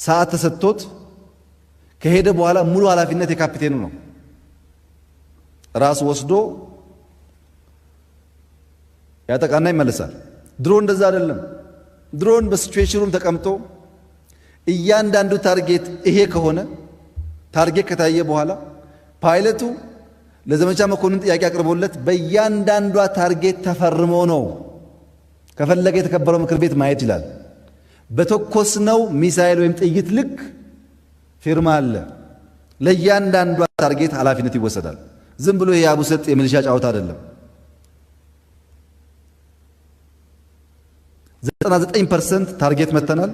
ሰዓት ተሰጥቶት ከሄደ በኋላ ሙሉ ኃላፊነት የካፒቴኑ ነው። ራስ ወስዶ ያጠቃና ይመለሳል። ድሮን እንደዛ አይደለም። ድሮን በሲቹዌሽኑም ተቀምጦ እያንዳንዱ ታርጌት ይሄ ከሆነ ታርጌት ከታየ በኋላ ፓይለቱ ለዘመቻ መኮንን ጥያቄ አቅርቦለት በእያንዳንዷ ታርጌት ተፈርሞ ነው። ከፈለገ የተከበረው ምክር ቤት ማየት ይችላል። በተኮስነው ሚሳኤል ወይም ጥይት ልክ ፊርማ አለ። ለእያንዳንዷ ታርጌት ኃላፊነት ይወሰዳል። ዝም ብሎ የአቡሰጥ የሚሊሻ ጫወታ አይደለም። 99% ታርጌት መተናል።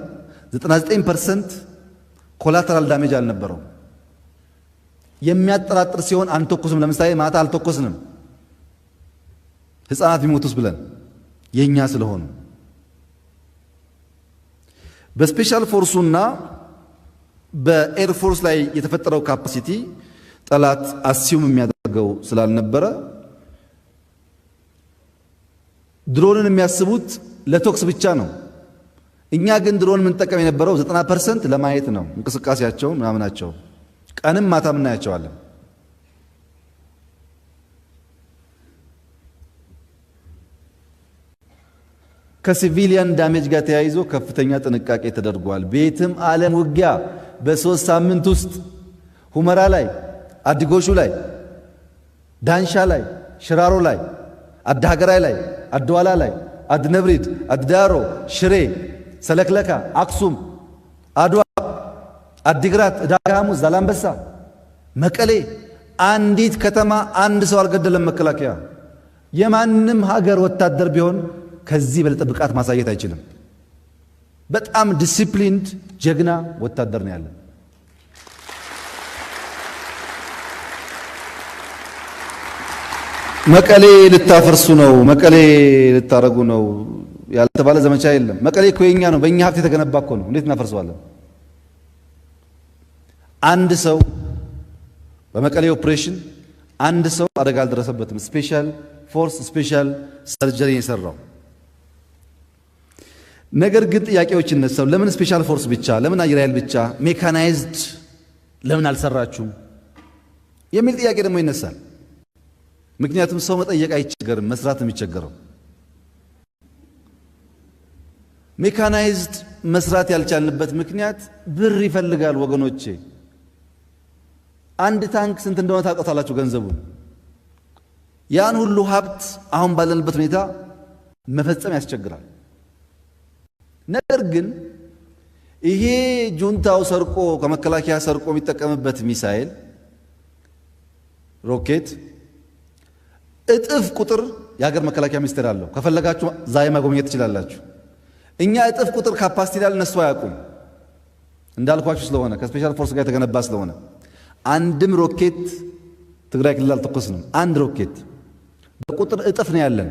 99% ኮላተራል ዳሜጅ አልነበረው። የሚያጠራጥር ሲሆን አንተኩስም። ለምሳሌ ማታ አልተኮስንም ህፃናት ቢሞቱስ ብለን የኛ ስለሆኑ በስፔሻል ፎርሱና በኤር ፎርስ ላይ የተፈጠረው ካፓሲቲ ጠላት አሲዩም የሚያደርገው ስላልነበረ ድሮንን የሚያስቡት ለቶክስ ብቻ ነው። እኛ ግን ድሮን የምንጠቀም የነበረው 90% ለማየት ነው። እንቅስቃሴያቸው ምናምናቸው ቀንም ማታም እናያቸዋለን። ከሲቪሊያን ዳሜጅ ጋር ተያይዞ ከፍተኛ ጥንቃቄ ተደርጓል። ቤትም ዓለም ውጊያ በ3 ሳምንት ውስጥ ሁመራ ላይ፣ አዲጎሹ ላይ፣ ዳንሻ ላይ፣ ሽራሮ ላይ፣ አዳሀገራይ ላይ፣ አድዋላ ላይ፣ አድነብሪድ፣ አድዳሮ፣ ሽሬ፣ ሰለክለካ፣ አክሱም፣ አድዋ፣ አዲግራት፣ ዳጋሙዝ፣ ዛላምበሳ፣ መቀሌ አንዲት ከተማ አንድ ሰው አልገደለም። መከላከያ የማንም ሀገር ወታደር ቢሆን ከዚህ በለጠ ብቃት ማሳየት አይችልም። በጣም ዲሲፕሊንድ ጀግና ወታደር ነው ያለን። መቀሌ ልታፈርሱ ነው፣ መቀሌ ልታረጉ ነው ያልተባለ ዘመቻ የለም። መቀሌ እኮ የኛ ነው፣ በእኛ ሀብት የተገነባ እኮ ነው። እንዴት እናፈርሰዋለን? አንድ ሰው በመቀሌ ኦፕሬሽን አንድ ሰው አደጋ አልደረሰበትም። ስፔሻል ፎርስ ስፔሻል ሰርጀሪ የሰራው ነገር ግን ጥያቄዎች ይነሳው። ለምን ስፔሻል ፎርስ ብቻ? ለምን አየር ኃይል ብቻ? ሜካናይዝድ ለምን አልሰራችሁም የሚል ጥያቄ ደግሞ ይነሳል። ምክንያቱም ሰው መጠየቅ አይቸገርም፣ መስራት ነው የሚቸገረው። ሜካናይዝድ መስራት ያልቻልንበት ምክንያት ብር ይፈልጋል ወገኖቼ። አንድ ታንክ ስንት እንደሆነ ታውቁታላችሁ ገንዘቡን። ያን ሁሉ ሀብት አሁን ባለንበት ሁኔታ መፈጸም ያስቸግራል። ነገር ግን ይሄ ጁንታው ሰርቆ ከመከላከያ ሰርቆ የሚጠቀምበት ሚሳኤል ሮኬት እጥፍ ቁጥር የሀገር መከላከያ ሚኒስቴር አለው። ከፈለጋችሁ ዛሬ ማጎብኘት ትችላላችሁ። እኛ እጥፍ ቁጥር ካፓሲቲ ላይ እነሱ አያውቁም። እንዳልኳችሁ ስለሆነ ከስፔሻል ፎርስ ጋር የተገነባ ስለሆነ አንድም ሮኬት ትግራይ ክልል አልተኮስንም። አንድ ሮኬት በቁጥር እጥፍ ነው ያለን።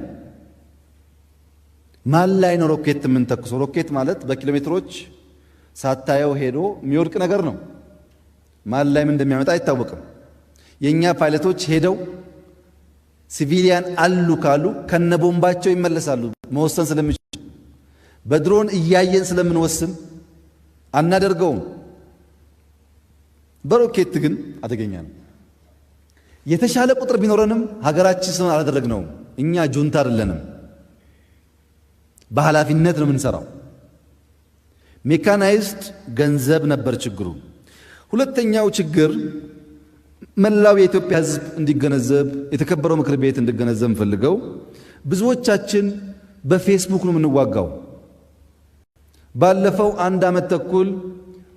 ማን ላይ ነው ሮኬት የምንተኩሰው? ሮኬት ማለት በኪሎ ሜትሮች ሳታየው ሄዶ የሚወድቅ ነገር ነው። ማን ላይ ምን እንደሚያመጣ አይታወቅም። የኛ ፓይለቶች ሄደው ሲቪሊያን አሉ ካሉ ከነቦምባቸው ይመለሳሉ። መወሰን ስለሚችሉ በድሮን እያየን ስለምንወስን አናደርገውም። በሮኬት ግን አደገኛ ነው። የተሻለ ቁጥር ቢኖረንም ሀገራችን ስለሆነ አላደረግነውም። እኛ ጁንታ አይደለንም። በኃላፊነት ነው የምንሰራው። ሜካናይዝድ ገንዘብ ነበር ችግሩ። ሁለተኛው ችግር መላው የኢትዮጵያ ሕዝብ እንዲገነዘብ የተከበረው ምክር ቤት እንዲገነዘብ ፈልገው ብዙዎቻችን በፌስቡክ ነው የምንዋጋው። ባለፈው 1 ዓመት ተኩል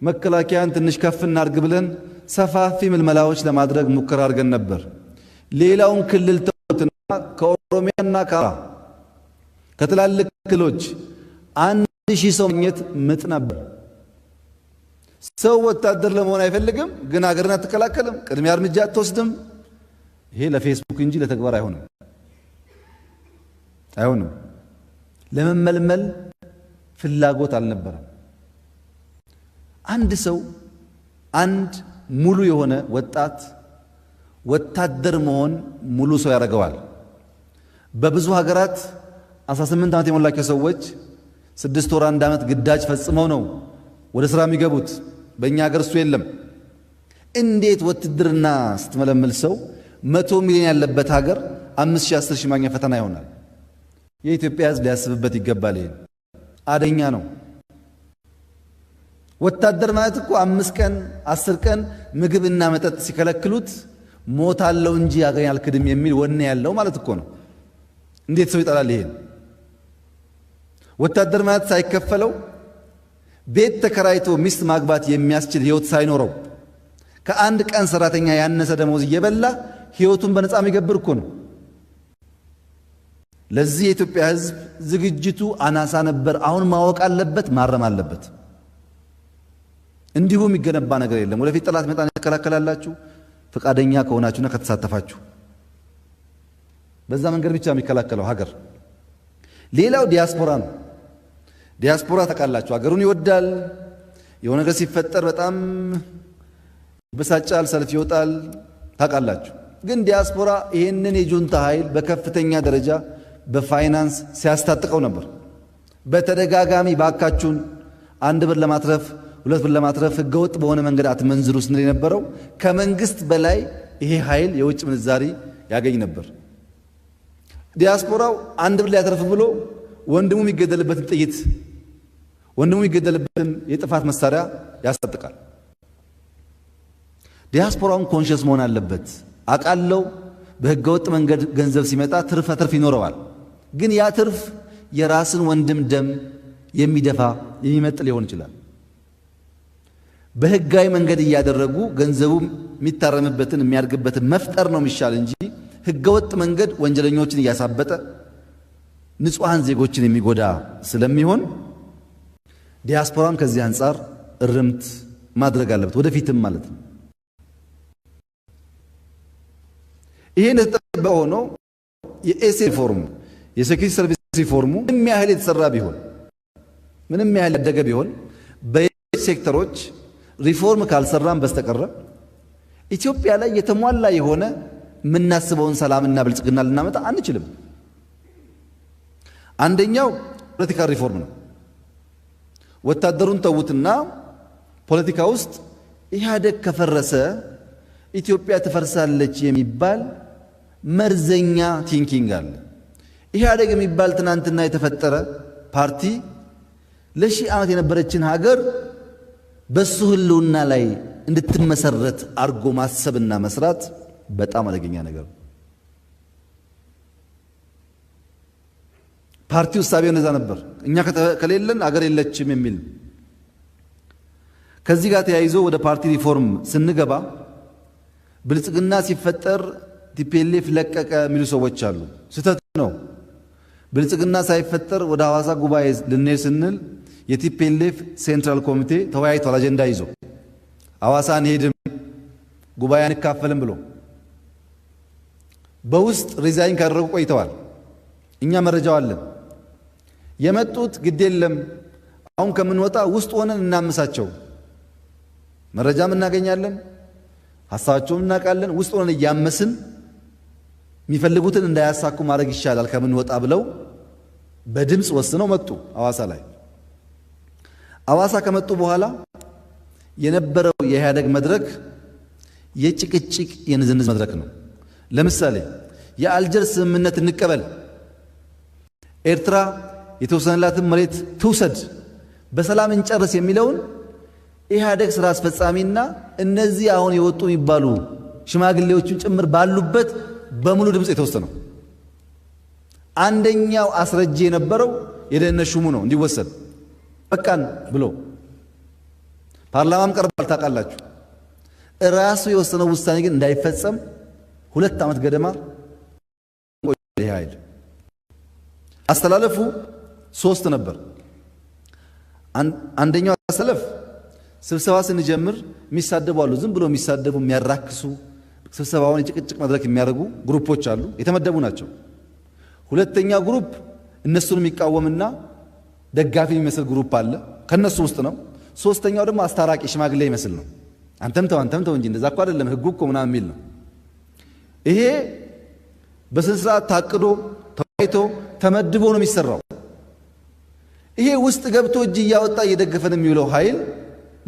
መከላከያን ትንሽ ከፍ እናድርግ ብለን ሰፋፊ ምልመላዎች ለማድረግ ሙከራ አድርገን ነበር። ሌላውን ክልል ተውትና ከኦሮሚያና ከትላልቅ ክልሎች 1000 ሰው ማግኘት ምጥ ነበር። ሰው ወታደር ለመሆን አይፈልግም፣ ግን ሀገርን አትከላከልም፣ ቅድሚያ እርምጃ አትወስድም። ይሄ ለፌስቡክ እንጂ ለተግባር አይሆንም። ለመመልመል ፍላጎት አልነበረም። አንድ ሰው አንድ ሙሉ የሆነ ወታደር መሆን ሙሉ ሰው ያደርገዋል። በብዙ ሀገራት 18 ዓመት የሞላቸው ሰዎች 6 ወር 1 ዓመት ግዳጅ ፈጽመው ነው ወደ ስራ የሚገቡት። በእኛ ሀገር እሱ የለም። እንዴት ውትድርና ስትመለምል ሰው 100 ሚሊዮን ያለበት ሀገር 5,000 10,000 ማግኘት ፈተና ይሆናል? የኢትዮጵያ ሕዝብ ሊያስብበት ይገባል። ይሄ አደኛ ነው። ወታደር ማለት እኮ 5 ቀን 10 ቀን ምግብና መጠጥ ሲከለክሉት ሞታለው እንጂ ያገኝ አልክድም የሚል ወኔ ያለው ማለት እኮ ነው። እንዴት ሰው ይጠላል ይሄን? ወታደር ማለት ሳይከፈለው ቤት ተከራይቶ ሚስት ማግባት የሚያስችል ህይወት ሳይኖረው ከአንድ ቀን ሰራተኛ ያነሰ ደሞዝ እየበላ ህይወቱን በነፃ የሚገብር እኮ ነው። ለዚህ የኢትዮጵያ ሕዝብ ዝግጅቱ አናሳ ነበር። አሁን ማወቅ አለበት፣ ማረም አለበት። እንዲሁ የሚገነባ ነገር የለም። ወደፊት ጠላት መጣን ተከላከላላችሁ ፈቃደኛ ከሆናችሁና ከተሳተፋችሁ። በዛ መንገድ ብቻ የሚከላከለው ሀገር። ሌላው ዲያስፖራ ነው። ዲያስፖራ ተቃላችሁ ሀገሩን ይወዳል። የሆነ ነገር ሲፈጠር በጣም ይበሳጫል፣ ሰልፍ ይወጣል። ታቃላችሁ። ግን ዲያስፖራ ይሄንን የጁንታ ኃይል በከፍተኛ ደረጃ በፋይናንስ ሲያስታጥቀው ነበር። በተደጋጋሚ ባካችሁን 1 ብር ለማትረፍ 2 ብር ለማትረፍ ህገወጥ በሆነ መንገድ አትመንዝሩ ስንል የነበረው ከመንግስት በላይ ይሄ ኃይል የውጭ ምንዛሪ ያገኝ ነበር። ዲያስፖራው 1 ብር ሊያተርፍ ብሎ ወንድሙ የሚገደልበትን ጥይት፣ ወንድሙ የሚገደልበትን የጥፋት መሳሪያ ያስታጥቃል። ዲያስፖራውን ኮንሽስ መሆን አለበት። አቃለው በህገወጥ መንገድ ገንዘብ ሲመጣ ትርፍ ይኖረዋል። ግን ያ ትርፍ የራስን ወንድም ደም የሚደፋ የሚመጥ ሊሆን ይችላል። በህጋዊ መንገድ እያደረጉ ገንዘቡ የሚታረምበትን የሚያድግበትን መፍጠር ነው የሚሻል እንጂ ህገወጥ መንገድ ወንጀለኞችን እያሳበጠ ንጹሃን ዜጎችን የሚጎዳ ስለሚሆን ዲያስፖራም ከዚህ አንጻር እርምት ማድረግ አለበት፣ ወደፊትም ማለት ነው። ይሄን ተጠበቀ ሆኖ የኤስ ሪፎርም የሴኩሪቲ ሰርቪስ ሪፎርሙ ምንም ያህል የተሰራ ቢሆን ምንም ያህል ያደገ ቢሆን በሴክተሮች ሪፎርም ካልሰራም በስተቀረ ኢትዮጵያ ላይ የተሟላ የሆነ የምናስበውን ሰላምና ብልጽግና ልናመጣ አንችልም። አንደኛው ፖለቲካ ሪፎርም ነው። ወታደሩን ተውትና ፖለቲካ ውስጥ ኢህአዴግ ከፈረሰ ኢትዮጵያ ትፈርሳለች የሚባል መርዘኛ ቲንኪንግ አለ። ኢህአዴግ የሚባል ትናንትና የተፈጠረ ፓርቲ ለሺህ ዓመት የነበረችን ሀገር በሱ ህልውና ላይ እንድትመሰረት አርጎ ማሰብና መስራት በጣም አደገኛ ነገር ነው። ፓርቲው ሳቢው እንደዛ ነበር። እኛ ከሌለን አገር የለችም የሚል። ከዚህ ጋር ተያይዞ ወደ ፓርቲ ሪፎርም ስንገባ ብልጽግና ሲፈጠር ቲፒኤልኤፍ ለቀቀ የሚሉ ሰዎች አሉ። ስህተት ነው። ብልጽግና ሳይፈጠር ወደ ሐዋሳ ጉባኤ ልንሄድ ስንል የቲፒኤልኤፍ ሴንትራል ኮሚቴ ተወያይቷል። አጀንዳ ይዞ ሐዋሳ አንሄድም ጉባኤ አንካፈልም ብሎ በውስጥ ሪዛይን ካደረጉ ቆይተዋል። እኛ መረጃው አለን። የመጡት ግድ የለም አሁን ከምንወጣ ውስጥ ሆነን እናምሳቸው፣ መረጃም እናገኛለን፣ ሐሳባቸውን እናውቃለን። ውስጥ ሆነን እያመስን የሚፈልጉትን እንዳያሳኩ ማድረግ ይሻላል ከምንወጣ ብለው በድምፅ ወስነው መጡ ሐዋሳ ላይ። ሐዋሳ ከመጡ በኋላ የነበረው የኢህአዴግ መድረክ የጭቅጭቅ የንዝንዝ መድረክ ነው። ለምሳሌ የአልጀርስ ስምምነት እንቀበል፣ ኤርትራ የተወሰነላትን መሬት ትውሰድ፣ በሰላም እንጨርስ የሚለውን ኢህአዴግ ስራ አስፈጻሚና እነዚህ አሁን የወጡ የሚባሉ ሽማግሌዎችን ጭምር ባሉበት በሙሉ ድምፅ የተወሰነው። አንደኛው አስረጂ የነበረው የደህንነት ሹሙ ነው እንዲወሰድ በቃን ብሎ ፓርላማም ቀርቧል። ታውቃላችሁ። ራሱ የወሰነው ውሳኔ ግን እንዳይፈጸም 2 ዓመት ገደማ ቆየ። ኃይል አስተላለፉ 3 ነበር። አንደኛው አሰለፍ ስብሰባ ስንጀምር የሚሳደቡ አሉ። ዝም ብሎ የሚሳደቡ የሚያራክሱ ስብሰባውን የጭቅጭቅ መድረክ የሚያደርጉ ግሩፖች አሉ፣ የተመደቡ ናቸው። ሁለተኛው ግሩፕ እነሱን የሚቃወምና ደጋፊ የሚመስል ግሩፕ አለ፣ ከነሱ ውስጥ ነው። ሶስተኛው ደግሞ አስታራቂ ሽማግሌ ይመስል ነው። አንተም ተው እንጂ እንደዛ እኮ አይደለም ህጉ እኮ ምናምን የሚል ነው። ይሄ በስነ ስርዓት ታቅዶ ተወያይቶ ተመድቦ ነው የሚሰራው። ይሄ ውስጥ ገብቶ እጅ እያወጣ እየደገፈን የሚውለው ኃይል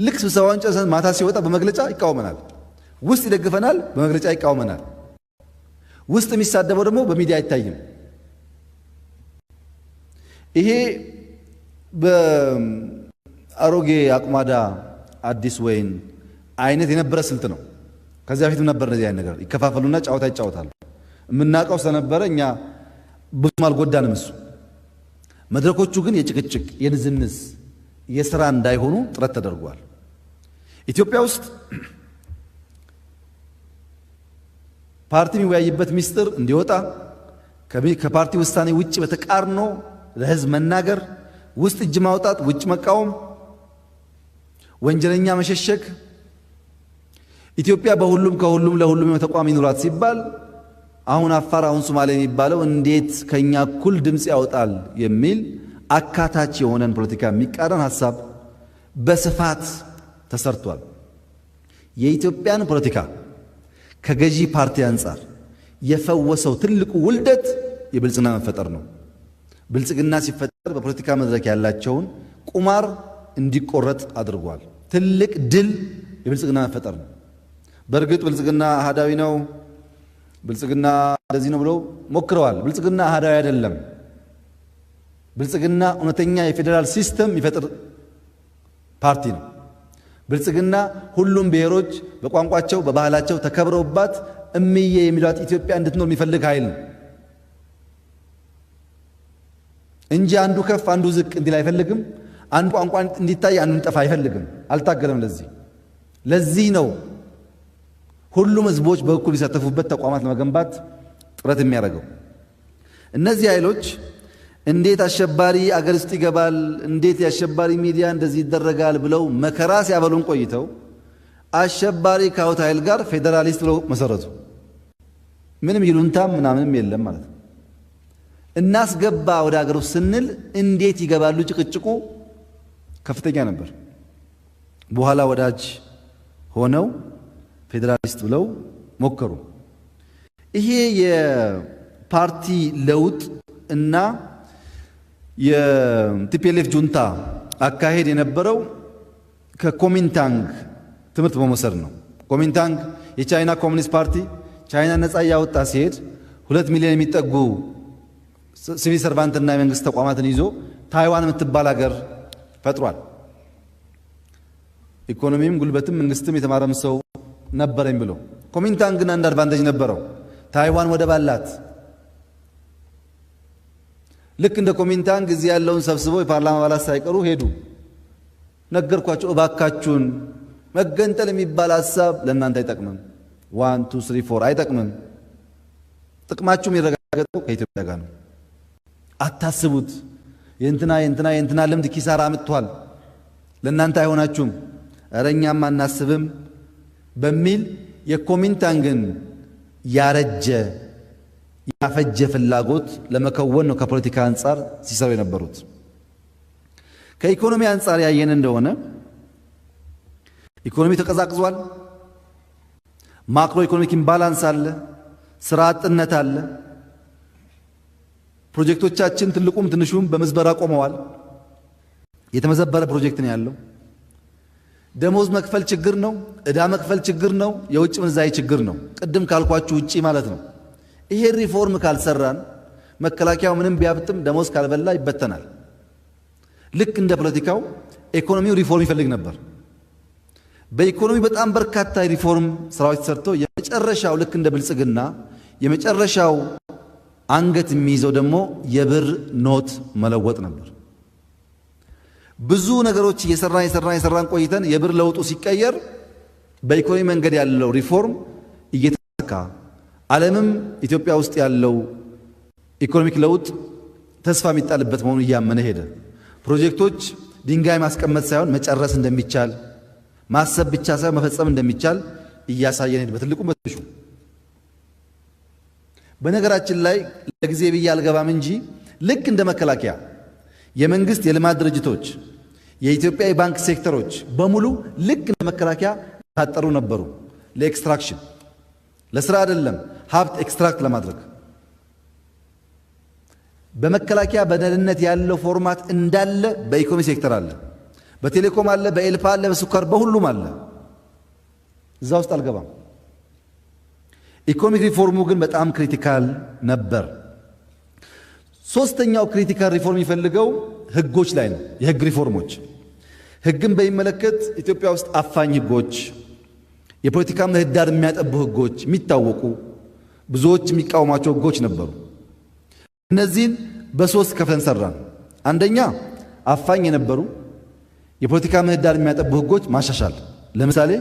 ልክ ስብሰባውን ጨርሰን ማታ ሲወጣ በመግለጫ ይቃወመናል፣ ውስጥ ይደግፈናል፣ በመግለጫ ይቃወመናል። ውስጥ የሚሳደበው ደግሞ በሚዲያ አይታይም። ይሄ በአሮጌ አቁማዳ አዲስ ወይን አይነት የነበረ ስልት ነው። ከዚያ በፊትም ነበር እንደዚህ አይነት ነገር ይከፋፈሉና ጫወታ ይጫወታሉ። የምናውቀው ስለነበረ እኛ ብዙም አልጎዳንም እሱ። መድረኮቹ ግን የጭቅጭቅ የንዝንዝ የሥራ እንዳይሆኑ ጥረት ተደርጓል። ኢትዮጵያ ውስጥ ፓርቲ የሚወያይበት ሚስጥር እንዲወጣ ከፓርቲ ውሳኔ ውጭ በተቃርኖ ለሕዝብ መናገር፣ ውስጥ እጅ ማውጣት፣ ውጭ መቃወም፣ ወንጀለኛ መሸሸግ፣ ኢትዮጵያ በሁሉም ከሁሉም ለሁሉም ተቋም ይኑራት ሲባል አሁን አፋር አሁን ሶማሌ የሚባለው እንዴት ከኛ እኩል ድምፅ ያወጣል የሚል አካታች የሆነን ፖለቲካ የሚቃረን ሐሳብ በስፋት ተሰርቷል። የኢትዮጵያን ፖለቲካ ከገዢ ፓርቲ አንጻር የፈወሰው ትልቁ ውልደት የብልጽግና መፈጠር ነው። ብልጽግና ሲፈጠር በፖለቲካ መድረክ ያላቸውን ቁማር እንዲቆረጥ አድርጓል። ትልቅ ድል የብልጽግና መፈጠር ነው። በእርግጥ ብልጽግና አሃዳዊ ነው፣ ብልጽግና እንደዚህ ነው ብለው ሞክረዋል። ብልጽግና አሃዳዊ አይደለም። ብልጽግና እውነተኛ የፌዴራል ሲስተም የሚፈጥር ፓርቲ ነው። ብልጽግና ሁሉም ብሔሮች በቋንቋቸው በባህላቸው ተከብረውባት እምዬ የሚሏት ኢትዮጵያ እንድትኖር የሚፈልግ ኃይል ነው እንጂ አንዱ ከፍ አንዱ ዝቅ እንዲል አይፈልግም። አንዱ ቋንቋ እንዲታይ አንዱ እንዲጠፋ አይፈልግም። አልታገለም። ለዚህ ነው ሁሉም ህዝቦች በእኩል ሊሳተፉበት ተቋማት ለመገንባት ጥረት የሚያደርገው። እነዚህ ኃይሎች እንዴት አሸባሪ አገር ውስጥ ይገባል፣ እንዴት የአሸባሪ ሚዲያ እንደዚህ ይደረጋል ብለው መከራ ሲያበሉን ቆይተው አሸባሪ ካውት ኃይል ጋር ፌዴራሊስት ብለው መሰረቱ። ምንም ይሉንታም ምናምንም የለም ማለት ነው። እናስገባ ወደ ሀገር ውስጥ ስንል እንዴት ይገባሉ? ጭቅጭቁ ከፍተኛ ነበር። በኋላ ወዳጅ ሆነው ፌዴራሊስት ብለው ሞከሩ። ይሄ የፓርቲ ለውጥ እና የቲፒኤልኤፍ ጁንታ አካሄድ የነበረው ከኮሚንታንግ ትምህርት በመውሰድ ነው። ኮሚንታንግ የቻይና ኮሚኒስት ፓርቲ ቻይና ነፃ እያወጣ ሲሄድ 2 ሚሊዮን የሚጠጉ ሲቪል ሰርቫንትና የመንግስት ተቋማትን ይዞ ታይዋን የምትባል ሀገር ፈጥሯል። ኢኮኖሚም ጉልበትም መንግስትም የተማረም ሰው ነበረኝ ብሎ ኮሚንታንግ ግን አንድ አድቫንቴጅ ነበረው። ታይዋን ወደብ አላት። ልክ እንደ ኮሚንታንግ እዚህ ያለውን ሰብስበው የፓርላማ አባላት ሳይቀሩ ሄዱ። ነገርኳቸው፣ እባካችሁን መገንጠል የሚባል ሐሳብ ለእናንተ አይጠቅምም። 1 2 3 4 አይጠቅምም። ጥቅማችሁም የረጋገጠው ከኢትዮጵያ ጋር ነው። አታስቡት። የእንትና ልምድ ኪሳራ አምጥቷል፣ ለእናንተ አይሆናችሁም፣ ኧረ እኛም አናስብም በሚል የኮሚንታንግን ያረጀ ያፈጀ ፍላጎት ለመከወን ነው ከፖለቲካ አንጻር ሲሰሩ የነበሩት። ከኢኮኖሚ አንጻር ያየን እንደሆነ ኢኮኖሚ ተቀዛቅዟል። ማክሮ ኢኮኖሚክ ኢምባላንስ አለ፣ ስራ አጥነት አለ። ፕሮጀክቶቻችን ትልቁም ትንሹም በምዝበራ ቆመዋል። የተመዘበረ ፕሮጀክት ነው ያለው። ደሞዝ መክፈል ችግር ነው፣ ዕዳ መክፈል ችግር ነው፣ የውጭ ምንዛሪ ችግር ነው። ቅድም ካልኳችሁ ውጪ ማለት ነው። ይሄ ሪፎርም ካልሰራን መከላከያው ምንም ቢያብጥም ደሞዝ ካልበላ ይበተናል። ልክ እንደ ፖለቲካው ኢኮኖሚው ሪፎርም ይፈልግ ነበር። በኢኮኖሚ በጣም በርካታ ሪፎርም ስራዎች ተሰርተው የመጨረሻው ልክ እንደ ብልጽግና የመጨረሻው አንገት የሚይዘው ደግሞ የብር ኖት መለወጥ ነበር። ብዙ ነገሮች እየሰራን ቆይተን የብር ለውጡ ሲቀየር በኢኮኖሚ መንገድ ያለው ሪፎርም እየተሳካ ዓለምም ኢትዮጵያ ውስጥ ያለው ኢኮኖሚክ ለውጥ ተስፋ የሚጣልበት መሆኑን እያመነ ሄደ። ፕሮጀክቶች ድንጋይ ማስቀመጥ ሳይሆን መጨረስ እንደሚቻል፣ ማሰብ ብቻ ሳይሆን መፈጸም እንደሚቻል እያሳየን ሄደ፣ በትልቁ በትንሹ። በነገራችን ላይ ለጊዜ ብዬ አልገባም እንጂ ልክ እንደ መከላከያ የመንግስት የልማት ድርጅቶች፣ የኢትዮጵያ የባንክ ሴክተሮች በሙሉ ልክ እንደ መከላከያ ታጠሩ ነበሩ። ለኤክስትራክሽን ለስራ አይደለም፣ ሀብት ኤክስትራክት ለማድረግ። በመከላከያ በደህንነት ያለው ፎርማት እንዳለ በኢኮኖሚ ሴክተር አለ። በቴሌኮም አለ፣ በኤልፓ አለ፣ በስኳር በሁሉም አለ። እዛ ውስጥ አልገባም። ኢኮኖሚክ ሪፎርሙ ግን በጣም ክሪቲካል ነበር። ሶስተኛው ክሪቲካል ሪፎርም የሚፈልገው ህጎች ላይ ነው። የህግ ሪፎርሞች ህግን በሚመለከት ኢትዮጵያ ውስጥ አፋኝ ህጎች፣ የፖለቲካ ምህዳር የሚያጠቡ ህጎች፣ የሚታወቁ ብዙዎች የሚቃወሟቸው ህጎች ነበሩ። እነዚህን በሶስት ከፍለን ሰራን። አንደኛ አፋኝ የነበሩ የፖለቲካ ምህዳር የሚያጠቡ ህጎች ማሻሻል። ለምሳሌ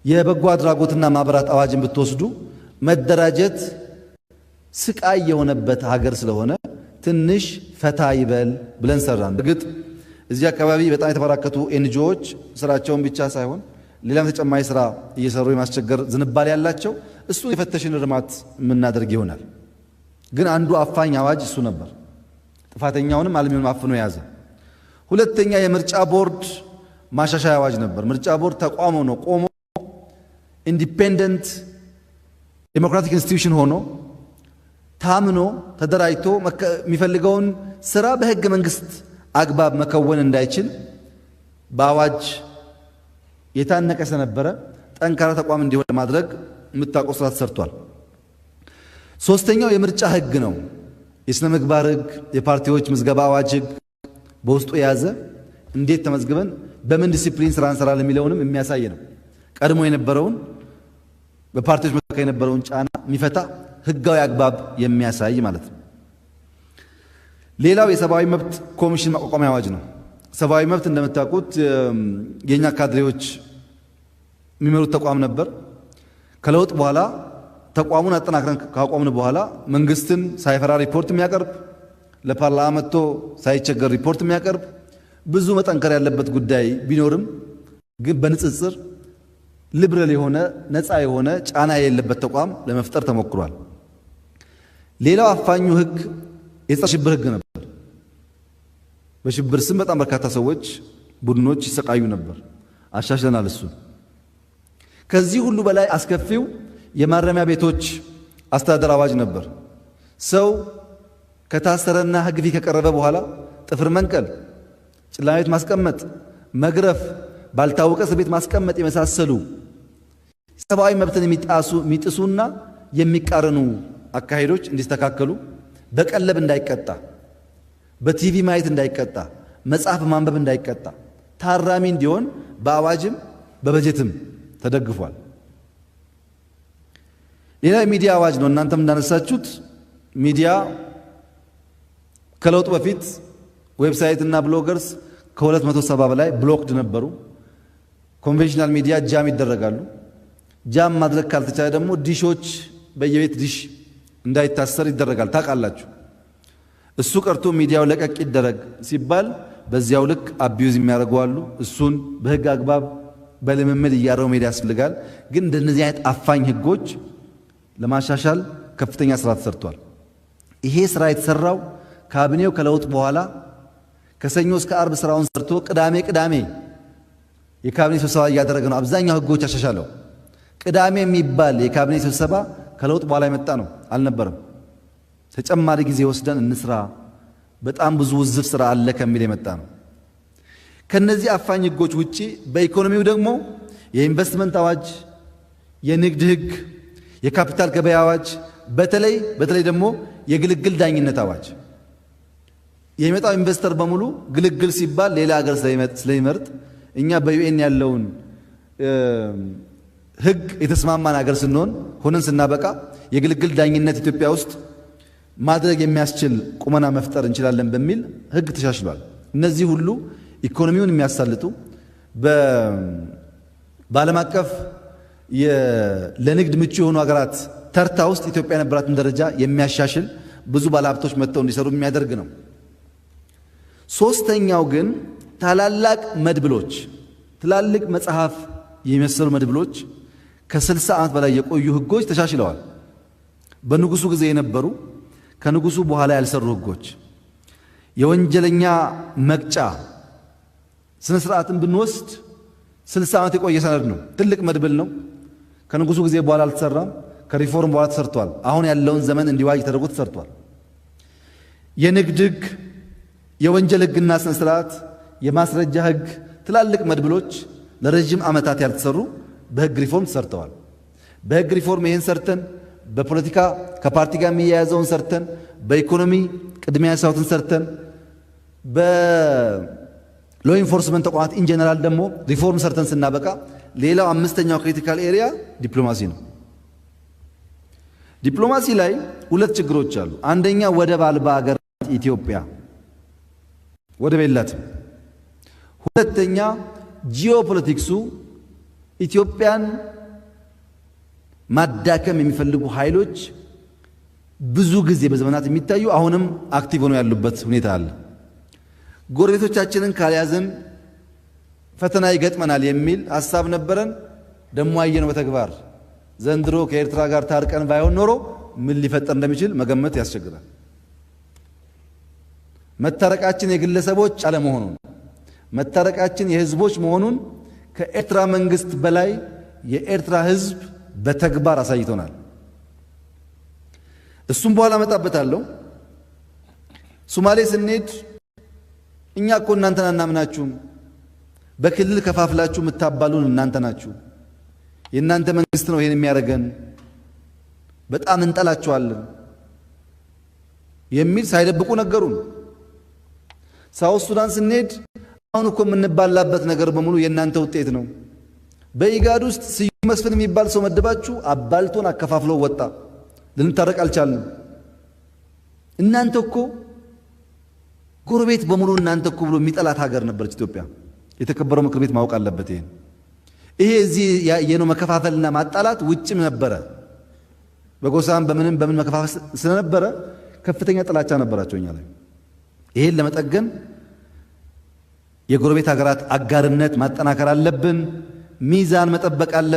የበጎ አድራጎትና ማህበራት አዋጅን ብትወስዱ መደራጀት ስቃይ የሆነበት ሀገር ስለሆነ ትንሽ ፈታ ይበል ብለን ሰራን። እርግጥ እዚህ አካባቢ በጣም የተበራከቱ ኤንጂኦዎች ስራቸውን ብቻ ሳይሆን ሌላም ተጨማሪ ስራ እየሰሩ የማስቸገር ዝንባሌ ያላቸው እሱ የፈተሽን እርማት የምናደርግ ይሆናል። ግን አንዱ አፋኝ አዋጅ እሱ ነበር። ጥፋተኛውንም አልሚውን አፍኖ የያዘ። ሁለተኛ የምርጫ ቦርድ ማሻሻያ አዋጅ ነበር። ምርጫ ቦርድ ተቋም ሆኖ ቆሞ ኢንዲፔንደንት ዴሞክራቲክ ኢንስቲትዩሽን ሆኖ ታምኖ ተደራጅቶ የሚፈልገውን ስራ በህገ መንግስት አግባብ መከወን እንዳይችል በአዋጅ የታነቀ ስለነበረ ጠንካራ ተቋም እንዲሆን ለማድረግ የምታውቀው ስራ ተሰርቷል። ሶስተኛው የምርጫ ህግ ነው። የስነ ምግባር ህግ፣ የፓርቲዎች ምዝገባ አዋጅ ህግ በውስጡ የያዘ እንዴት ተመዝግበን በምን ዲሲፕሊን ስራ እንሰራለን የሚለውንም የሚያሳይ ነው። ቀድሞ የነበረውን በፓርቲዎች መካከል የነበረውን ጫና የሚፈታ ህጋዊ አግባብ የሚያሳይ ማለት ነው። ሌላው የሰብአዊ መብት ኮሚሽን ማቋቋሚያ አዋጅ ነው። ሰብአዊ መብት እንደምታውቁት የኛ ካድሬዎች የሚመሩት ተቋም ነበር። ከለውጥ በኋላ ተቋሙን አጠናክረን ካቋምን በኋላ መንግስትን ሳይፈራ ሪፖርት የሚያቀርብ ለፓርላማ መጥቶ ሳይቸገር ሪፖርት የሚያቀርብ ብዙ መጠንከር ያለበት ጉዳይ ቢኖርም ግን በንጽጽር ሊብራል የሆነ ነፃ የሆነ ጫና የሌለበት ተቋም ለመፍጠር ተሞክሯል። ሌላው አፋኙ ህግ የጸረ ሽብር ህግ ነበር። በሽብር ስም በጣም በርካታ ሰዎች፣ ቡድኖች ይሰቃዩ ነበር። አሻሽለናል እሱ። ከዚህ ሁሉ በላይ አስከፊው የማረሚያ ቤቶች አስተዳደር አዋጅ ነበር። ሰው ከታሰረና ህግ ፊት ከቀረበ በኋላ ጥፍር መንቀል፣ ጨለማ ቤት ማስቀመጥ፣ መግረፍ፣ ባልታወቀ እስር ቤት ማስቀመጥ የመሳሰሉ ሰብአዊ መብትን የሚጥሱና የሚቃረኑ አካሄዶች እንዲስተካከሉ፣ በቀለብ እንዳይቀጣ፣ በቲቪ ማየት እንዳይቀጣ፣ መጽሐፍ ማንበብ እንዳይቀጣ፣ ታራሚ እንዲሆን በአዋጅም በበጀትም ተደግፏል። ሌላ የሚዲያ አዋጅ ነው። እናንተም እንዳነሳችሁት ሚዲያ ከለውጡ በፊት ዌብሳይት እና ብሎገርስ ከ270 በላይ ብሎክድ ነበሩ። ኮንቬንሽናል ሚዲያ ጃም ይደረጋሉ። ጃም ማድረግ ካልተቻለ ደግሞ ዲሾች በየቤት ዲሽ እንዳይታሰር ይደረጋል። ታውቃላችሁ። እሱ ቀርቶ ሚዲያው ለቀቅ ይደረግ ሲባል በዚያው ልክ አቢዩዝ የሚያደርጉ አሉ። እሱን በህግ አግባብ በልምምድ እያረው መሄድ ያስፈልጋል። ግን እንደነዚህ አይነት አፋኝ ህጎች ለማሻሻል ከፍተኛ ስራ ተሰርቷል። ይሄ ስራ የተሰራው ካቢኔው ከለውጥ በኋላ ከሰኞ እስከ አርብ ስራውን ሰርቶ ቅዳሜ የካቢኔ ስብሰባ እያደረገ ነው። አብዛኛው ህጎች ያሻሻለው ቅዳሜ የሚባል የካቢኔ ስብሰባ ከለውጥ በኋላ የመጣ ነው አልነበረም። ተጨማሪ ጊዜ ወስደን እንስራ፣ በጣም ብዙ ውዝፍ ስራ አለ ከሚል የመጣ ነው። ከነዚህ አፋኝ ህጎች ውጪ በኢኮኖሚው ደግሞ የኢንቨስትመንት አዋጅ፣ የንግድ ህግ፣ የካፒታል ገበያ አዋጅ፣ በተለይ ደግሞ የግልግል ዳኝነት አዋጅ። የሚመጣው ኢንቨስተር በሙሉ ግልግል ሲባል ሌላ ሀገር ስለሚመርጥ እኛ በዩኤን ያለውን ህግ የተስማማን ሀገር ስንሆን ሆነን ስናበቃ የግልግል ዳኝነት ኢትዮጵያ ውስጥ ማድረግ የሚያስችል ቁመና መፍጠር እንችላለን በሚል ህግ ተሻሽሏል። እነዚህ ሁሉ ኢኮኖሚውን የሚያሳልጡ በዓለም አቀፍ ለንግድ ምቹ የሆኑ ሀገራት ተርታ ውስጥ ኢትዮጵያ የነበራትን ደረጃ የሚያሻሽል ብዙ ባለሀብቶች መጥተው እንዲሰሩ የሚያደርግ ነው። ሶስተኛው ግን ታላላቅ መድብሎች፣ ትላልቅ መጽሐፍ የመሰሉ መድብሎች ከ60 ዓመት በላይ የቆዩ ህጎች ተሻሽለዋል። በንጉሱ ጊዜ የነበሩ ከንጉሱ በኋላ ያልሰሩ ህጎች፣ የወንጀለኛ መቅጫ ስነ ስርዓትን ብንወስድ 60 ዓመት የቆየ ሰነድ ነው። ትልቅ መድብል ነው። ከንጉሱ ጊዜ በኋላ አልተሰራም። ከሪፎርም በኋላ ተሰርቷል። አሁን ያለውን ዘመን እንዲዋጅ ተደርጎ ተሰርቷል። የንግድ ህግ፣ የወንጀል ህግና ስነ ስርዓት፣ የማስረጃ ህግ ትላልቅ መድብሎች ለረጅም ዓመታት ያልተሰሩ በህግ ሪፎርም ተሰርተዋል። በህግ ሪፎርም ይሄን ሰርተን በፖለቲካ ከፓርቲ ጋር የሚያያዘውን ሰርተን በኢኮኖሚ ቅድሚያ ያሳውትን ሰርተን በሎ ኢንፎርስመንት ተቋማት ኢን ጀነራል ደግሞ ሪፎርም ሰርተን ስናበቃ ሌላው አምስተኛው ክሪቲካል ኤሪያ ዲፕሎማሲ ነው። ዲፕሎማሲ ላይ ሁለት ችግሮች አሉ። አንደኛ ወደብ አልባ ሀገር ኢትዮጵያ ወደብ የላትም። ሁለተኛ ጂኦፖለቲክሱ ኢትዮጵያን ማዳከም የሚፈልጉ ኃይሎች ብዙ ጊዜ በዘመናት የሚታዩ አሁንም አክቲቭ ሆነው ያሉበት ሁኔታ አለ። ጎረቤቶቻችንን ካልያዝን ፈተና ይገጥመናል የሚል ሐሳብ ነበረን። ደሞ አየነው በተግባር ዘንድሮ ከኤርትራ ጋር ታርቀን ባይሆን ኖሮ ምን ሊፈጠር እንደሚችል መገመት ያስቸግራል። መታረቃችን የግለሰቦች አለመሆኑን መታረቃችን የህዝቦች መሆኑን ከኤርትራ መንግስት በላይ የኤርትራ ህዝብ በተግባር አሳይቶናል። እሱም በኋላ መጣበታለሁ። ሶማሌ ስንሄድ እኛ እኮ እናንተን አናምናችሁም፣ በክልል ከፋፍላችሁ የምታባሉን እናንተ ናችሁ፣ የእናንተ መንግስት ነው ይሄን የሚያደርገን፣ በጣም እንጠላችኋለን የሚል ሳይደብቁ ነገሩን። ሳውዝ ሱዳን ስንሄድ አሁን እኮ የምንባላበት ነገር በሙሉ የእናንተ ውጤት ነው፣ በኢጋድ ውስጥ ስዩም መስፍን የሚባል ሰው መድባችሁ አባልቶን አከፋፍሎ ወጣ፣ ልንታረቅ አልቻልንም። እናንተ እኮ ጎረቤት በሙሉ እናንተ እኮ ብሎ የሚጠላት ሀገር ነበረች ኢትዮጵያ። የተከበረው ምክር ቤት ማወቅ አለበት ይሄ እዚህ የኖ መከፋፈልና ማጣላት ውጭም ነበረ። በጎሳም በምን መከፋፈል ስለነበረ ከፍተኛ ጥላቻ ነበራቸው እኛ ላይ። ይሄን ለመጠገን የጎረቤት ሀገራት አጋርነት ማጠናከር አለብን። ሚዛን መጠበቅ አለብን።